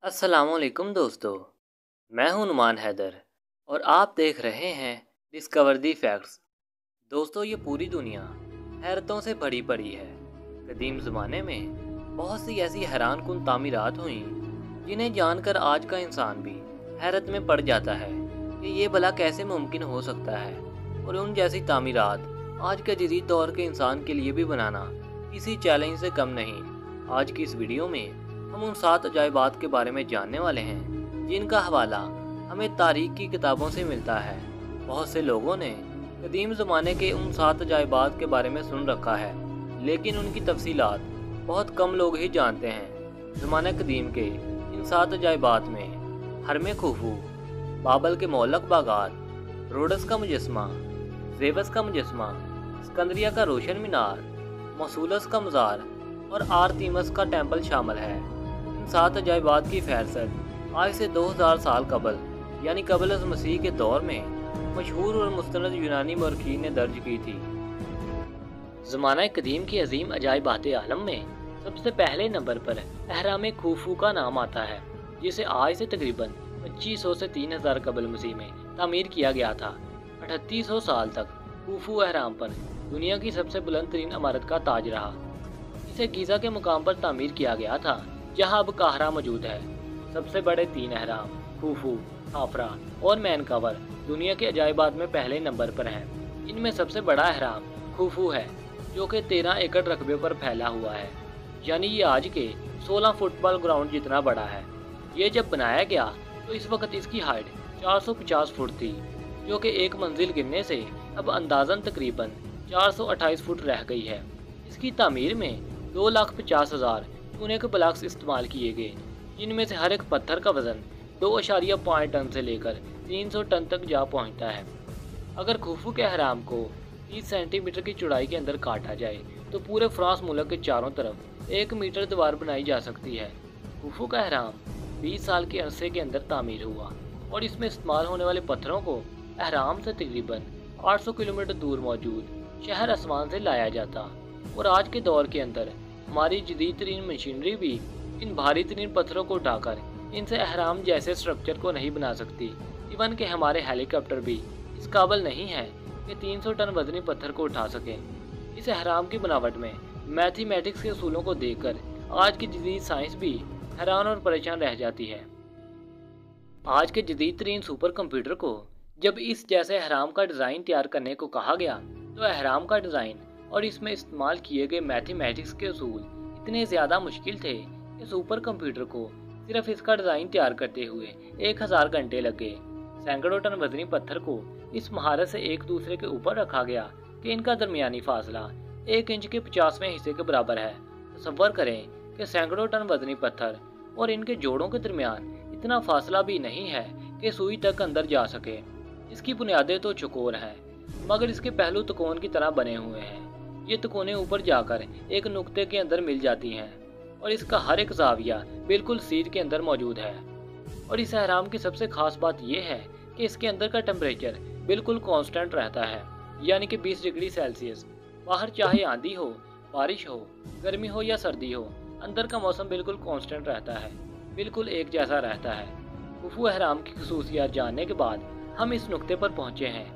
अस्सलाम वालेकुम दोस्तों। मैं हूं नुमान हैदर और आप देख रहे हैं डिस्कवर दी फैक्ट्स। दोस्तों, ये पूरी दुनिया हैरतों से भरी पड़ी है। कदीम ज़माने में बहुत सी ऐसी हैरानकुन तामीरात हुई जिन्हें जानकर आज का इंसान भी हैरत में पड़ जाता है कि ये भला कैसे मुमकिन हो सकता है। और उन जैसी तामीरात आज के जदीद दौर के इंसान के लिए भी बनाना किसी चैलेंज से कम नहीं। आज की इस वीडियो में हम उन 7 अजायबात के बारे में जानने वाले हैं जिनका हवाला हमें तारीख की किताबों से मिलता है। बहुत से लोगों ने कदीम ज़माने के उन 7 अजायबात के बारे में सुन रखा है, लेकिन उनकी तफसीलात बहुत कम लोग ही जानते हैं। ज़माने कदीम के इन 7 अजायबात में हरम खुफू, बाबल के मोहल्लक बागात, रोडस का मुजस्मा, ज़ेबस का मुजस्मा, सिकंदरिया का रोशन मीनार, मसूलस का मज़ार और आर्तीमस का टेम्पल शामिल है। इन 7 अजायबात की फहरिस्त आज से 2000 साल कबल यानी कबल अज़ मसीह के दौर में मशहूर और मुस्तनद यूनानी मौरखीन ने दर्ज की थी। ज़माना कदीम की अजीम अजायबात आलम में सबसे पहले नंबर पर अहराम खुफू का नाम आता है, जिसे आज से तकरीबन 2500 से 3000 कबल मसीह में तामीर किया गया था। 3800 साल तक खुफू अहराम पर दुनिया की सबसे बुलंद तरीन इमारत का ताज रहा। इसे गीज़ा के मुकाम पर तामीर किया गया था, जहां अब काहरा मौजूद है। सबसे बड़े 3 अहराम खुफू, खाफरा और मैनकावर दुनिया के अजायबात में पहले नंबर पर हैं। इनमें सबसे बड़ा अहराम खुफू है, जो कि 13 एकड़ रकबे पर फैला हुआ है, यानी ये आज के 16 फुटबॉल ग्राउंड जितना बड़ा है। ये जब बनाया गया तो इस वक्त इसकी हाइट 450 फुट थी, जो कि एक मंजिल गिरने से अब अंदाज़न तकरीबन 428 फुट रह गई है। इसकी तामीर में 2,50,000 चूने के ब्लॉक्स इस्तेमाल किए गए, जिनमें से हर एक पत्थर का वजन 2.5 टन से लेकर 300 टन तक जा पहुंचता है। अगर खुफू के अहराम को 30 सेंटीमीटर की चौड़ाई के अंदर काटा जाए तो पूरे फ्रांस मुल्क के चारों तरफ 1 मीटर दीवार बनाई जा सकती है। खुफू का अहराम 20 साल के अरसे के अंदर तामीर हुआ और इसमें इस्तेमाल होने वाले पत्थरों को अहराम से तकरीबन 800 किलोमीटर दूर मौजूद शहर आसमान से लाया जाता। और आज के दौर के अंदर हमारी जदीद तरीन मशीनरी भी इन भारी तरीन पत्थरों को उठाकर इनसे अहराम जैसे स्ट्रक्चर को नहीं बना सकती। इवन के हमारे हेलीकॉप्टर भी इस काबिल नहीं है कि 300 टन वजनी पत्थर को उठा सकें। इस अहराम की बनावट में मैथमेटिक्स के असूलों को देखकर आज की जदीद साइंस भी हैरान और परेशान रह जाती है। आज के जदीद तरीन सुपर कंप्यूटर को जब इस जैसे अहराम का डिज़ाइन तैयार करने को कहा गया तो अहराम का डिज़ाइन और इसमें इस्तेमाल किए गए मैथमेटिक्स के असूल इतने ज़्यादा मुश्किल थे कि सुपर कंप्यूटर को सिर्फ इसका डिज़ाइन तैयार करते हुए 1000 घंटे लगे। सैकड़ों टन वजनी पत्थर को इस महारत से एक दूसरे के ऊपर रखा गया कि इनका दरमियानी फासला 1 इंच के 50वें हिस्से के बराबर है। तसव्वुर करें कि सैकड़ों टन वजनी पत्थर और इनके जोड़ों के दरमियान इतना फासला भी नहीं है कि सुई तक अंदर जा सके। इसकी बुनियादें तो चौकोर हैं, मगर इसके पहलू त्रिकोण की तरह बने हुए हैं। ये त्रिकोणे ऊपर जाकर एक नुक्ते के अंदर मिल जाती हैं और इसका हर एक ज़ाविया बिल्कुल सीध के अंदर मौजूद है। और इस अहराम की सबसे खास बात यह है कि इसके अंदर का टेम्परेचर बिल्कुल कांस्टेंट रहता है, यानी कि 20 डिग्री सेल्सियस। बाहर चाहे आंधी हो, बारिश हो, गर्मी हो या सर्दी हो, अंदर का मौसम बिल्कुल कांस्टेंट रहता है, बिल्कुल एक जैसा रहता है। खुफू अहराम की खसूसियात जानने के बाद हम इस नुक्ते पर पहुँचे हैं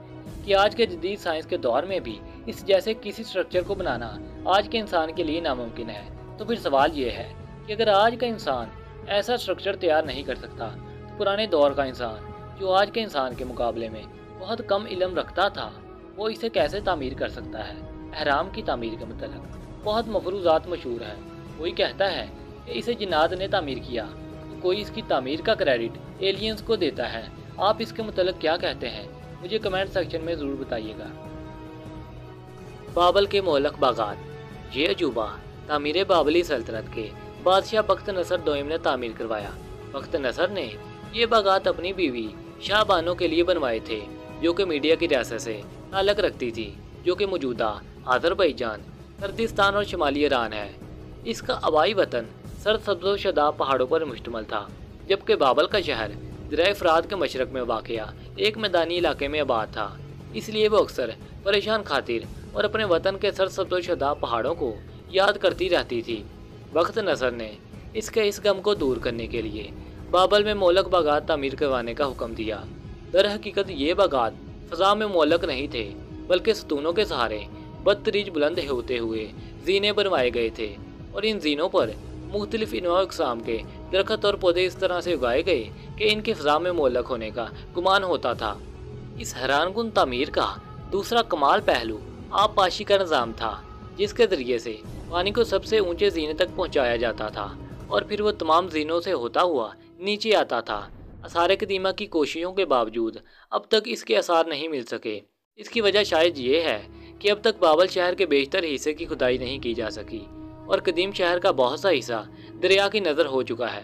कि आज के जदीद साइंस के दौर में भी इस जैसे किसी स्ट्रक्चर को बनाना आज के इंसान के लिए नामुमकिन है। तो फिर सवाल ये है कि अगर आज का इंसान ऐसा स्ट्रक्चर तैयार नहीं कर सकता तो पुराने दौर का इंसान, जो आज के इंसान के मुकाबले में बहुत कम इल्म रखता था, वो इसे कैसे तामीर कर सकता है। अहराम की तामीर के मतलब बहुत मफरूज़ात मशहूर है। कोई कहता है कि इसे जिन्नात ने तामीर किया, तो कोई इसकी तामीर का क्रेडिट एलियंस को देता है। आप इसके मतलब क्या कहते हैं, मुझे कमेंट सेक्शन में ज़रूर बताइएगा। बाबल के मोहल्लक बागात। ये अजूबा तामीर बाबली सल्तनत के बादशाह बख्त नसर दोयम ने तामीर करवाया। बख्त नसर ने ये बागात अपनी बीवी शाह बानो के लिए बनवाए थे, जो कि मीडिया की रियासत से ताल्लुक़ रखती थी, जो कि मौजूदा आज़रबाईजान, कुर्दिस्तान और शुमाली ईरान है। इसका आबाई वतन सरसब्ज़-ओ-शदाब पहाड़ों पर मुश्तमिल था, जबकि बाबल का शहर दरिया फ़रात के मशरक़ में वाक़या एक मैदानी इलाके में आबाद था। इसलिए वो अक्सर परेशान खातिर और अपने वतन के सरसब्ज़-ओ-शदाब पहाड़ों को याद करती रहती थी। बख्त नसर ने इसके इस गम को दूर करने के लिए بابل میں مولک باغات تعمیر کروانے کا حکم دیا۔ در حقیقت یہ باغات فضا میں مولک نہیں تھے، بلکہ ستونوں کے سہارے بدتریج بلند ہوتے ہوئے زینے بنوائے گئے تھے، اور ان زینوں پر مختلف انواع اقسام کے درخت اور پودے اس طرح سے اگائے گئے کہ ان کے فضا میں مولک ہونے کا گمان ہوتا تھا۔ اس حیران کن تعمیر کا دوسرا کمال پہلو آب پاشی کا نظام تھا، جس کے ذریعے سے پانی کو سب سے اونچے زینے تک پہنچایا جاتا تھا اور پھر وہ تمام زینوں سے ہوتا ہوا نیچے آتا تھا۔ آثار قدیمہ کی کوششوں کے باوجود اب تک اس کے آثار نہیں مل سکے۔ اس کی وجہ شاید یہ ہے کہ اب تک بابل شہر کے بیشتر حصے کی کھدائی نہیں کی جا سکی اور قدیم شہر کا بہت سا حصہ دریا کی نظر ہو چکا ہے۔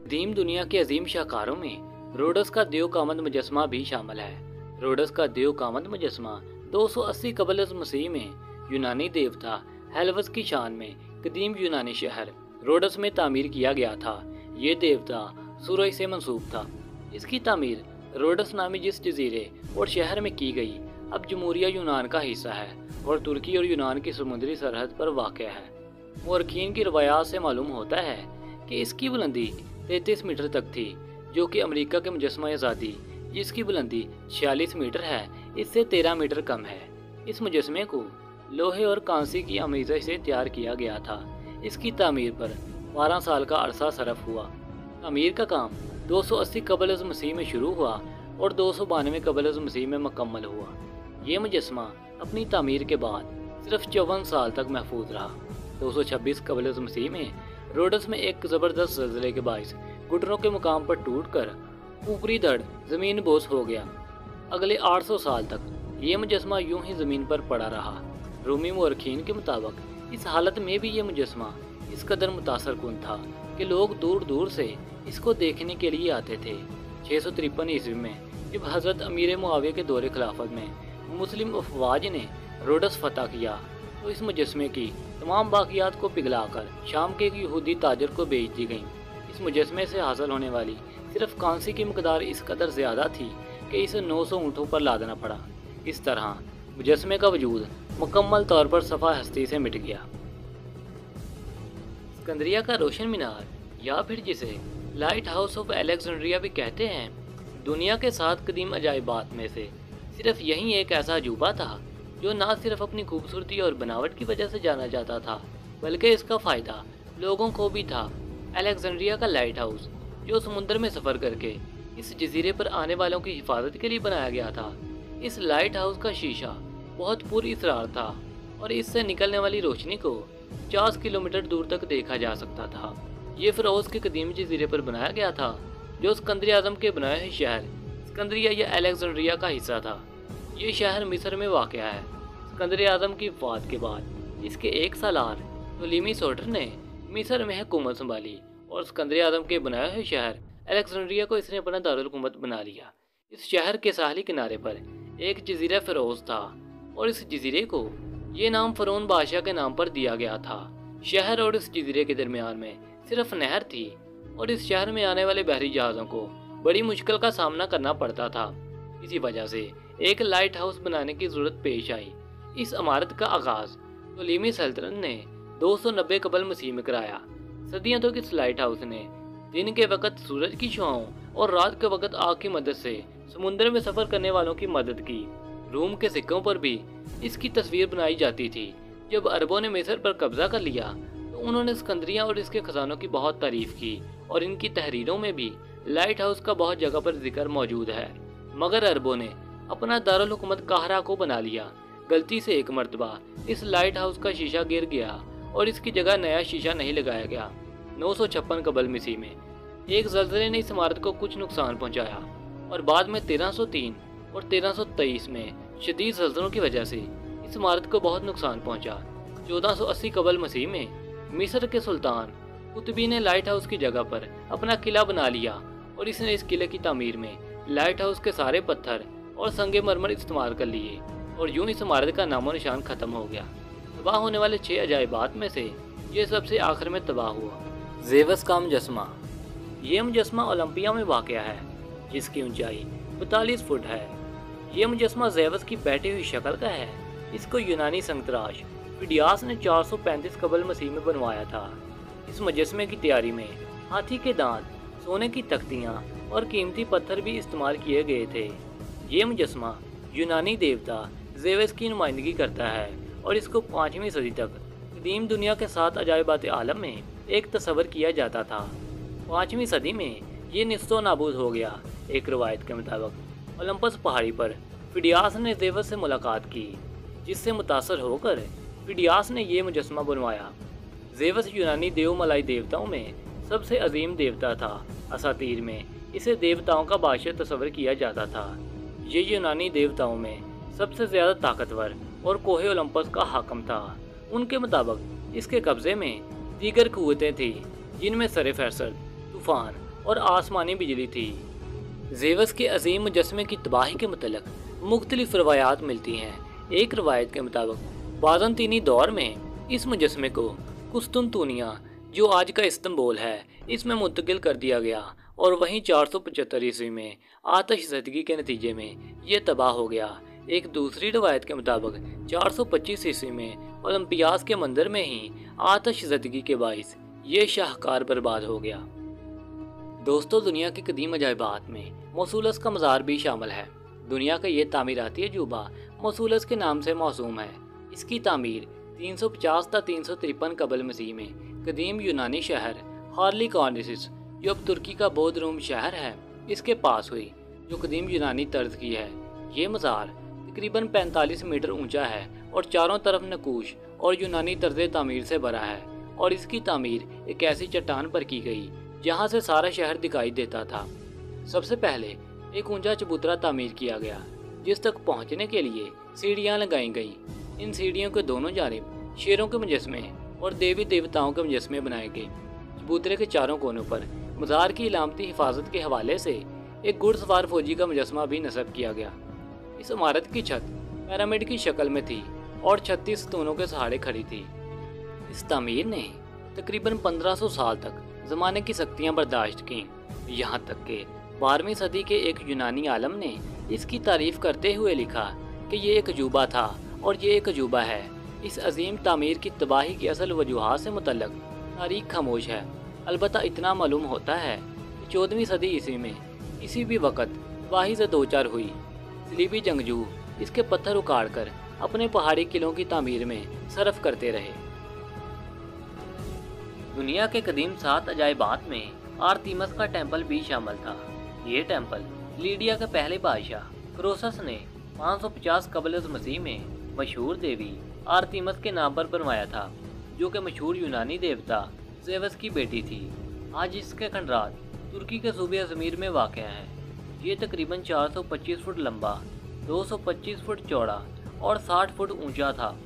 قدیم دنیا کے عظیم شاہکاروں میں روڈس کا دیو کامند مجسمہ بھی شامل ہے۔ روڈس کا دیو کامند مجسمہ 280 قبل از مسیح میں یونانی دیوتا ہیلوس کی شان میں قدیم یونانی شہر روڈس میں تعمیر کیا گیا تھا۔ یہ دیوتا سورج سے منسوب تھا۔ اس کی تعمیر روڈس نامی جس جزیرے اور شہر میں کی گئی اب جمہوریہ یونان کا حصہ ہے اور ترکی اور یونان کی سمندری سرحد پر واقع ہے۔ مورخین کی روایات سے معلوم ہوتا ہے کہ اس کی بلندی 33 میٹر تک تھی، جو کہ امریکہ کے مجسمہ آزادی جس کی بلندی 46 میٹر ہے اس سے 13 میٹر کم ہے۔ اس مجسمے کو لوہے اور کانسی کی آمیزش سے تیار کیا گیا تھا۔ اس کی تعمیر پر 12 سال کا عرصہ صرف ہوا۔ تعمیر کا کام 280 قبل از مسیح میں شروع ہوا اور 292 قبل از مسیح میں مکمل ہوا۔ یہ مجسمہ اپنی تعمیر کے بعد صرف 54 سال تک محفوظ رہا۔ 226 قبل از مسیح میں روڈس میں ایک زبردست زلزلے کے باعث گھٹنوں کے مقام پر ٹوٹ کر اوپری دھڑ زمین بوس ہو گیا۔ اگلے 800 سال تک یہ مجسمہ یوں ہی زمین پر پڑا رہا۔ رومی مورخین کے مطابق اس حالت میں بھی یہ مجسمہ اس قدر متاثر کن تھا کہ لوگ دور دور سے اس کو دیکھنے کے لیے آتے تھے۔ 653 عیسوی میں جب حضرت امیر معاویہ کے دور خلافت میں مسلم افواج نے روڈس فتح کیا تو اس مجسمے کی تمام باقیات کو پگھلا کر شام کے ایک یہودی تاجر کو بیچ دی گئیں۔ اس مجسمے سے حاصل ہونے والی صرف کانسی کی مقدار اس قدر زیادہ تھی کہ اسے 900 اونٹوں پر لادنا پڑا۔ اس طرح مجسمے کا وجود مکمل طور پر صفحہ ہستی سے مٹ گیا۔ اسکندریہ کا روشن مینار یا پھر جسے لائٹ ہاؤس آف الیگزینڈریا بھی کہتے ہیں، دنیا کے 7 قدیم عجائبات میں سے صرف یہی ایک ایسا عجوبہ تھا جو نہ صرف اپنی خوبصورتی اور بناوٹ کی وجہ سے جانا جاتا تھا بلکہ اس کا فائدہ لوگوں کو بھی تھا۔ الیگزینڈریا کا لائٹ ہاؤس جو سمندر میں سفر کر کے اس جزیرے پر آنے والوں کی حفاظت کے لیے بنایا گیا تھا۔ اس لائٹ ہاؤس کا شیشہ بہت پر اسرار تھا اور اس سے نکلنے والی روشنی کو 50 کلومیٹر دور تک دیکھا جا سکتا تھا۔ یہ فیروز کے قدیم جزیرے پر بنایا گیا تھا جو اسکندریہ اعظم کے بنائے ہوئے شہر اسکندریہ یا الیگزینڈریا کا حصہ تھا۔ یہ شہر مصر میں واقع ہے۔ اسکندریہ اعظم کی وفات کے بعد اس کے ایک سالار تولیمی سوٹر نے مصر میں حکومت سنبھالی اور اسکندریہ اعظم کے بنائے ہوئے شہر الیگزینڈریا کو اس نے اپنا دارالحکومت بنا لیا۔ اس شہر کے ساحلی کنارے پر ایک جزیرہ فیروز تھا اور اس جزیرے کو یہ نام فرعون بادشاہ کے نام پر دیا گیا تھا۔ شہر اور اس جزیرے کے درمیان میں صرف نہر تھی اور اس شہر میں آنے والے بحری جہازوں کو بڑی مشکل کا سامنا کرنا پڑتا تھا۔ اسی وجہ سے ایک لائٹ ہاؤس بنانے کی ضرورت پیش آئی۔ اس عمارت کا آغاز تولیمی سلطنت نے 290 قبل مسیح میں کرایا۔ صدیوں تک اس لائٹ ہاؤس نے دن کے وقت سورج کی شعاؤں اور رات کے وقت آگ کی مدد سے سمندر میں سفر کرنے والوں کی مدد کی۔ روم کے سکوں پر بھی اس کی تصویر بنائی جاتی تھی۔ جب عربوں نے مصر پر قبضہ کر لیا تو انہوں نے اسکندریہ اور اس کے خزانوں کی بہت تعریف کی اور ان کی تحریروں میں بھی لائٹ ہاؤس کا بہت جگہ پر ذکر موجود ہے۔ مگر عربوں نے اپنا دارالحکومت قاہرہ کو بنا لیا۔ غلطی سے ایک مرتبہ اس لائٹ ہاؤس کا شیشہ گر گیا اور اس کی جگہ نیا شیشہ نہیں لگایا گیا۔ 956 قبل مسیح میں ایک زلزلے نے اس عمارت کو کچھ نقصان پہنچایا اور بعد میں 1303 اور 1323 میں شدید زلزلوں کی وجہ سے اس عمارت کو بہت نقصان پہنچا۔ 1480 قبل مسیح میں مصر کے سلطان قطبی نے لائٹ ہاؤس کی جگہ پر اپنا قلعہ بنا لیا اور اس نے اس قلعے کی تعمیر میں لائٹ ہاؤس کے سارے پتھر اور سنگ مرمر استعمال کر لیے اور یوں اس عمارت کا نام و نشان ختم ہو گیا۔ تباہ ہونے والے 6 عجائبات میں سے یہ سب سے آخر میں تباہ ہوا۔ زیوس کا مجسمہ۔ یہ مجسمہ اولمپیا میں واقع ہے جس کی اونچائی 42 فٹ ہے۔ یہ مجسمہ زیوس کی بیٹھی ہوئی شکل کا ہے۔ اس کو یونانی سنگتراش فیڈیاس نے 435 قبل مسیح میں بنوایا تھا۔ اس مجسمے کی تیاری میں हाथी के दांत, सोने की तख्तियाँ और कीमती पत्थर भी इस्तेमाल किए गए थे। ये मुजस्मा यूनानी देवता ज़ेवस की नुमाइंदगी करता है और इसको 5वीं सदी तक कदीम दुनिया के 7 अजायबात आलम में एक तस्वर किया जाता था। 5वीं सदी में ये निस्तो नाबूद हो गया। एक रवायत के मुताबिक ओलंपस पहाड़ी पर फिडियास ने ज़ेवस से मुलाकात की, जिससे मुतासर होकर फिडियास ने ये मुजस्मा बनवाया। ज़ेवस यूनानी देवमलाई देवताओं में सबसे अजीम देवता था। असातीर में इसे देवताओं का बादशाह तस्वर किया जाता था। ये यूनानी देवताओं में सबसे ज़्यादा ताकतवर और कोहे ओलंपस का हाकम था। उनके मुताबिक इसके कब्ज़े में दीगर क़ुव्वतें थीं, जिनमें सर फैसल, तूफ़ान और आसमानी बिजली थी। ज़ेवस के अजीम मुजस्मे की तबाही के मतलब मुख्तलिफ रवायात मिलती हैं। एक रवायत के मुताबिक बाज़ंतीनी दौर में इस मुजस्मे को कुस्तुनतुनिया, जो आज का इस्तांबुल है, इसमें मुंतकिल कर दिया गया और वहीं 475 ईस्वी में आतिश ज़दगी के नतीजे में ये तबाह हो गया। एक दूसरी रवायत के मुताबिक 425 ईस्वी में ओलंपियास के मंदिर में ही आतिश ज़दगी के बाइस ये शाहकार बर्बाद हो गया। दोस्तों, दुनिया की कदीम अजायबात में मौसूलस का मज़ार भी शामिल है। दुनिया का ये तामीराती अजूबा मौसूलस के नाम से मौसूम है। इसकी तामीर 350 ता 353 कबल मसीह में कदीम यूनानी शहर हार्लिकानिसिस, जो अब तुर्की का बोधरूम शहर है, इसके पास हुई, जो कदीम यूनानी तर्ज की है। ये मज़ार तकरीबन 45 मीटर ऊंचा है और चारों तरफ नकूश और यूनानी तर्ज तामीर से भरा है, और इसकी तामीर एक ऐसी चट्टान पर की गई जहाँ से सारा शहर दिखाई देता था। सबसे पहले एक ऊंचा चबूतरा तामीर किया गया, जिस तक पहुँचने के लिए सीढ़ियाँ लगाई गईं। इन सीढ़ियों के दोनों जानिब शेरों के मुजस्मे और देवी देवताओं के मुजस्मे बनाए गए। चबूतरे के चारों कोनों पर मज़ार की इलामती हिफाजत के हवाले से एक घुड़सवार फौजी का मुजस्मा भी नस्ब किया गया। इस इमारत की छत पिरामिड की शक्ल में थी और 36 स्तूनों के सहारे खड़ी थी। इस तामीर ने तकरीबन 1500 साल तक ज़माने की सख्तियाँ बर्दाश्त की। यहाँ तक कि 12वीं सदी के एक यूनानी आलम ने इसकी तारीफ़ करते हुए लिखा कि ये एक अजूबा था और ये एक अजूबा है। इस अजीम तामीर की तबाही की असल वजूहात से मुतल्लक तारीख खामोश है। अलबत्ता इतना मालूम होता है कि 14वीं सदी ईस्वी में किसी भी वक़्त तबाही से दो चार हुई। सलीबी जंगजू इसके पत्थर उखाड़ कर अपने पहाड़ी किलों की तामीर में सरफ करते रहे। दुनिया के कदीम 7 अजायबात में आर्तिमस का टेम्पल भी शामिल था। ये टेम्पल लीडिया के पहले बादशाह क्रोसस ने 550 कबल मसीह में मशहूर देवी आर्तिमस के नाम पर बनवाया था, जो कि मशहूर यूनानी देवता ज़ेवस की बेटी थी। आज इसके खंडरात तुर्की के सूबे अजमीर में वाक़ है। ये तकरीबन 425 फुट लंबा, 225 फुट चौड़ा और 60 फुट ऊंचा था।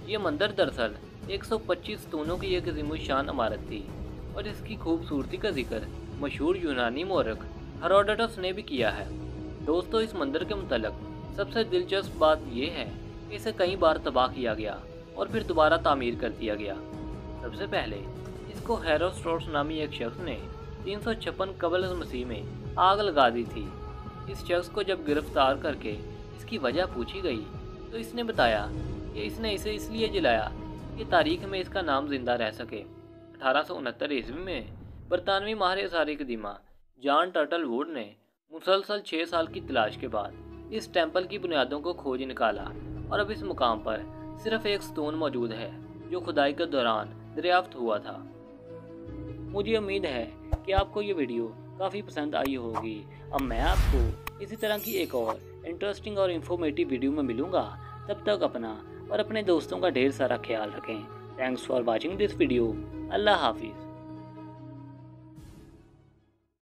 ये मंदिर दरअसल 125 स्तूनों की एक अज़ीमुश्शान इमारत थी और इसकी खूबसूरती का जिक्र मशहूर यूनानी मौरख हेरोडोटस ने भी किया है। दोस्तों, इस मंदिर के मुतल्लिक़ सबसे दिलचस्प बात यह है कि इसे कई बार तबाह किया गया और फिर दोबारा तामीर कर दिया गया। सबसे पहले इसको हेरोस्ट्रोटस नामी एक शख्स ने 356 कबल मसीह में आग लगा दी थी। इस शख्स को जब गिरफ्तार करके इसकी वजह पूछी गई तो इसने बताया कि इसने इसे इसलिए जलाया कि तारीख में इसका नाम जिंदा रह सके। 1869 ईस्वी में बरतानवी माहिर आसार कदीमा जॉन टर्टलवुड ने मुसलसल 6 साल की तलाश के बाद इस टेम्पल की बुनियादों को खोज निकाला और अब इस मुकाम पर सिर्फ एक स्तून मौजूद है जो खुदाई के दौरान दरियाफ्त हुआ था। मुझे उम्मीद है कि आपको ये वीडियो काफ़ी पसंद आई होगी। अब मैं आपको इसी तरह की एक और इंटरेस्टिंग और इन्फॉर्मेटिव वीडियो में मिलूँगा। तब तक अपना और अपने दोस्तों का ढेर सारा ख्याल रखें। Thanks for watching this video. Allah हाफिज़।